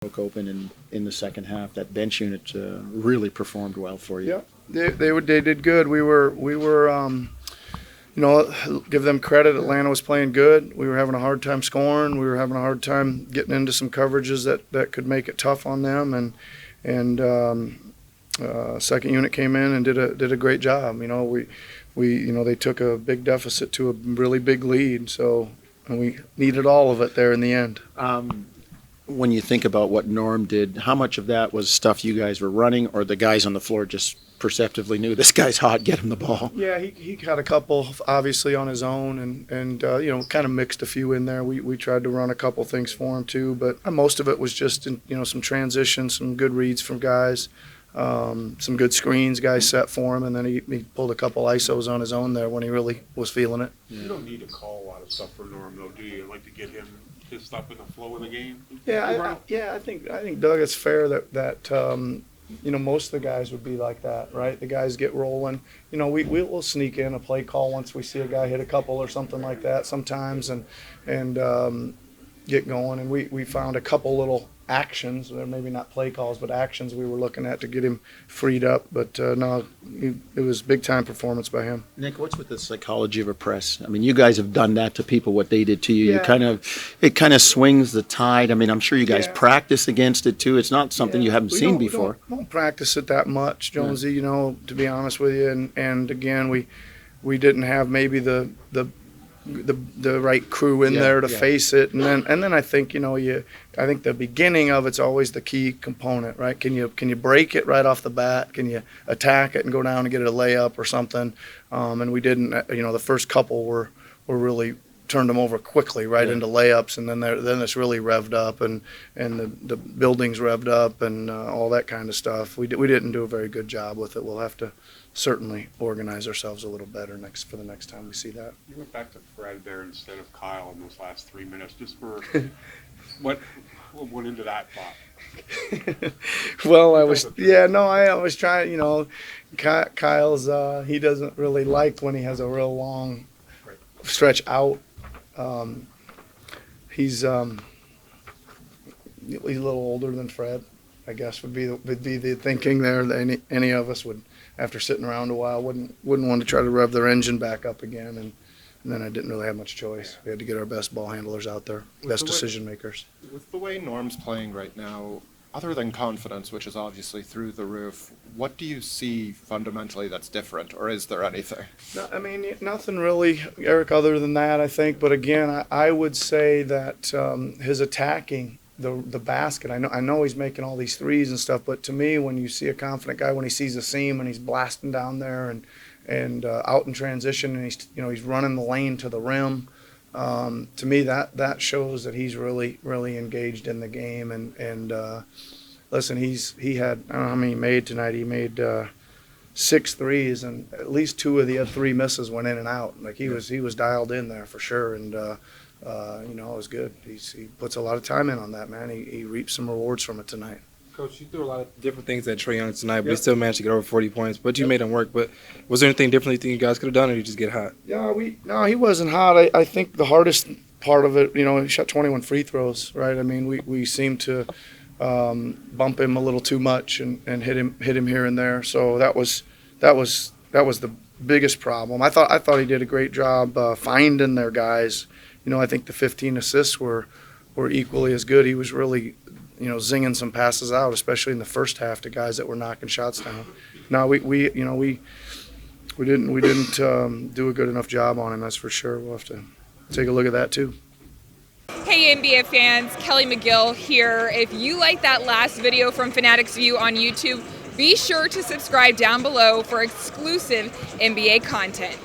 broke open in the second half. That bench unit really performed well for you. Yeah, they did good. We were give them credit. Atlanta was playing good. We were having a hard time scoring. We were having a hard time getting into some coverages that could make it tough on them. And second unit came in and did a great job. They took a big deficit to a really big lead. And we needed all of it there in the end. When you think about what Norm did, how much of that was stuff you guys were running, or the guys on the floor just perceptively knew this guy's hot, get him the ball? Yeah, he had a couple obviously on his own, and kind of mixed a few in there. We tried to run a couple things for him too, but most of it was just some transition, some good reads from guys, some good screens guys set for him, and then he pulled a couple ISOs on his own there when he really was feeling it. You don't need to call a lot of stuff for Norm though, do you? Like to get him his stuff in the flow of the game. I think Doug, it's fair that most of the guys would be like that, right? The guys get rolling. We'll sneak in a play call once we see a guy hit a couple or something like that sometimes, and get going. And we found a couple little actions, or maybe not play calls, but actions we were looking at to get him freed up. But no, it was big time performance by him. Nick, what's with the psychology of a press? I mean, you guys have done that to people, what they did to you. Yeah. It kind of swings the tide. I mean, I'm sure you guys practice against it too. It's not something you haven't seen before. We don't practice it that much, Jonesy. To be honest with you. And again, we didn't have maybe the right crew in there to face it, and then I think I think the beginning of it's always the key component, right? Can you break it right off the bat? Can you attack it and go down and get it a layup or something? And we didn't. The first couple were really turned them over quickly into layups, and then it's really revved up, and the building's revved up, and all that kind of stuff. We didn't do a very good job with it. We'll have to certainly organize ourselves a little better for the next time we see that. You went back to Fred there instead of Kyle in those last 3 minutes, just for what went into that thought? Well, I was trying. Kyle's he doesn't really like when he has a real long stretch out. He's a little older than Fred, I guess would be the thinking there. That any of us would, after sitting around a while, wouldn't want to try to rev their engine back up again, and then I didn't really have much choice. We had to get our best ball handlers out there, best decision makers. With the way Norm's playing right now, other than confidence, which is obviously through the roof, what do you see fundamentally that's different, or is there anything? No, I mean, nothing really, Eric, other than that, I think. But again, I would say that his attacking the basket, I know he's making all these threes and stuff, but to me, when you see a confident guy, when he sees a seam and he's blasting down there and out in transition, and he's running the lane to the rim, to me that shows that he's really engaged in the game. And listen, he had, I don't know how many he made tonight. He made 6 threes, and at least 2 of the 3 misses went in and out. Like he was dialed in there for sure, and it was good. He puts a lot of time in on that, man. He reaps some rewards from it tonight. Coach, you threw a lot of different things at Trae Young tonight, but he still managed to get over 40 points. But you made him work. But was there anything different you think you guys could have done, or did you just get hot? Yeah, no, he wasn't hot. I think the hardest part of it, he shot 21 free throws, right? I mean, we seemed to bump him a little too much and hit him here and there. So that was the biggest problem. I thought he did a great job finding their guys. I think the 15 assists were equally as good. He was really, zinging some passes out, especially in the first half to guys that were knocking shots down. No, we didn't do a good enough job on him, that's for sure. We'll have to take a look at that too. Hey NBA fans, Kelly McGill here. If you like that last video from Fanatics View on YouTube, be sure to subscribe down below for exclusive NBA content.